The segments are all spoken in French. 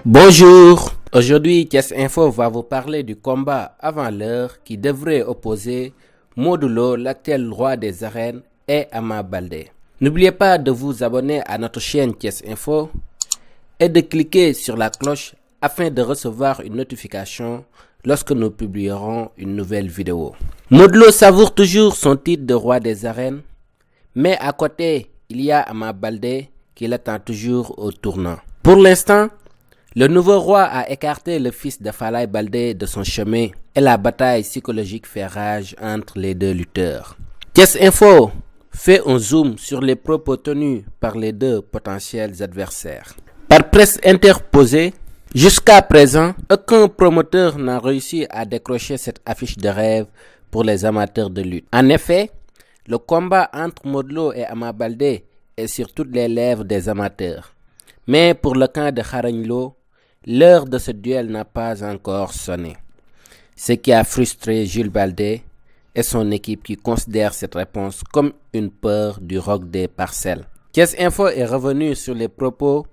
Bonjour, aujourd'hui Thiès Info va vous parler du combat avant l'heure qui devrait opposer Modou Lo, l'actuel roi des arènes, et Ama Baldé. N'oubliez pas de vous abonner à notre chaîne Thiès Info et de cliquer sur la cloche afin de recevoir une notification lorsque nous publierons une nouvelle vidéo. Modou Lo savoure toujours son titre de roi des arènes, mais à côté, il y a Ama Baldé qui l'attend toujours au tournant. Pour l'instant, le nouveau roi a écarté le fils de Falaye Baldé de son chemin et la bataille psychologique fait rage entre les deux lutteurs. Thiès Info fait un zoom sur les propos tenus par les deux potentiels adversaires. Par presse interposée, jusqu'à présent, aucun promoteur n'a réussi à décrocher cette affiche de rêve pour les amateurs de lutte. En effet, le combat entre Modou Lo et Ama Baldé est sur toutes les lèvres des amateurs. Mais pour le camp de Xarañ Lo, l'heure de ce duel n'a pas encore sonné, ce qui a frustré Jules Baldé et son équipe qui considèrent cette réponse comme une peur du roc des parcelles. Thiès Info est revenu sur les propos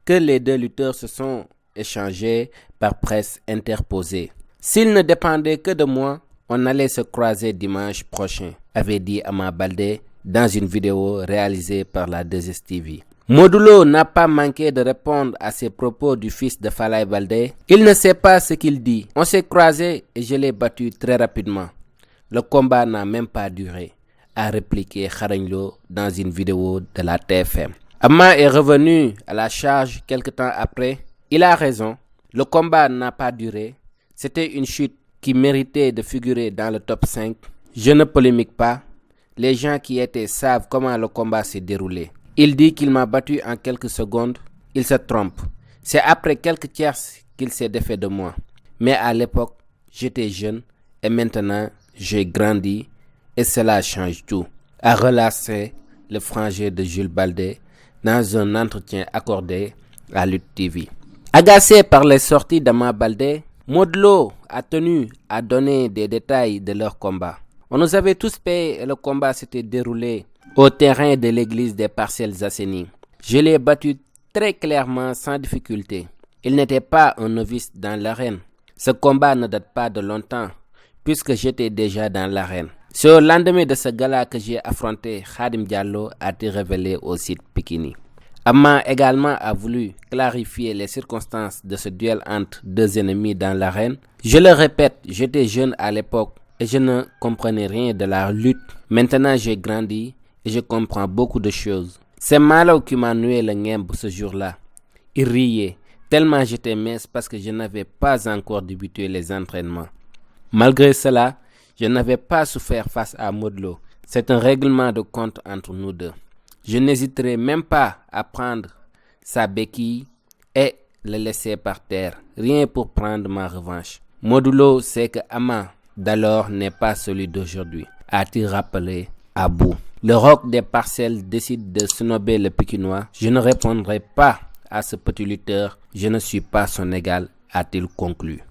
que les deux lutteurs se sont échangés par presse interposée. S'il ne dépendait que de moi, on allait se croiser dimanche prochain, avait dit Ama Baldé dans une vidéo réalisée par la 2STV. Modou Lo n'a pas manqué de répondre à ces propos du fils de Falaye Baldé. Il ne sait pas ce qu'il dit. On s'est croisés et je l'ai battu très rapidement. Le combat n'a même pas duré, a répliqué Xarañ Lo dans une vidéo de la TFM. Ama est revenu à la charge quelque temps après. Il a raison. Le combat n'a pas duré. C'était une chute qui méritait de figurer dans le top 5. Je ne polémique pas. Les gens qui étaient savent comment le combat s'est déroulé. Il dit qu'il m'a battu en quelques secondes. Il se trompe. C'est après quelques tierces qu'il s'est défait de moi. Mais à l'époque, j'étais jeune et maintenant, j'ai grandi et cela change tout, a relancé le frangin de Jules Baldé dans un entretien accordé à Lutte TV. Agacé par les sorties d'Ama Baldé, Modou Lo a tenu à donner des détails de leur combat. On nous avait tous payé et le combat s'était déroulé au terrain de l'église des Parcelles Assainies. Je l'ai battu très clairement sans difficulté. Il n'était pas un novice dans l'arène. Ce combat ne date pas de longtemps puisque j'étais déjà dans l'arène. C'est au lendemain de ce gala que j'ai affronté Khadim Diallo, a-t-il révélé au site Pikini. Ama également a voulu clarifier les circonstances de ce duel entre deux ennemis dans l'arène. Je le répète, j'étais jeune à l'époque et je ne comprenais rien de la lutte. Maintenant j'ai grandi et je comprends beaucoup de choses. C'est Malaw qui m'a noué le ngemb ce jour-là. Il riait, tellement j'étais mince parce que je n'avais pas encore débuté les entraînements. Malgré cela, je n'avais pas souffert face à Modou Lo. C'est un règlement de compte entre nous deux. Je n'hésiterai même pas à prendre sa béquille et le laisser par terre, rien pour prendre ma revanche. Modou Lo sait que Ama d'alors n'est pas celui d'aujourd'hui, a-t-il rappelé à bout. Le roc des parcelles décide de snober le Pikinois. Je ne répondrai pas à ce petit lutteur. Je ne suis pas son égal, a-t-il conclu.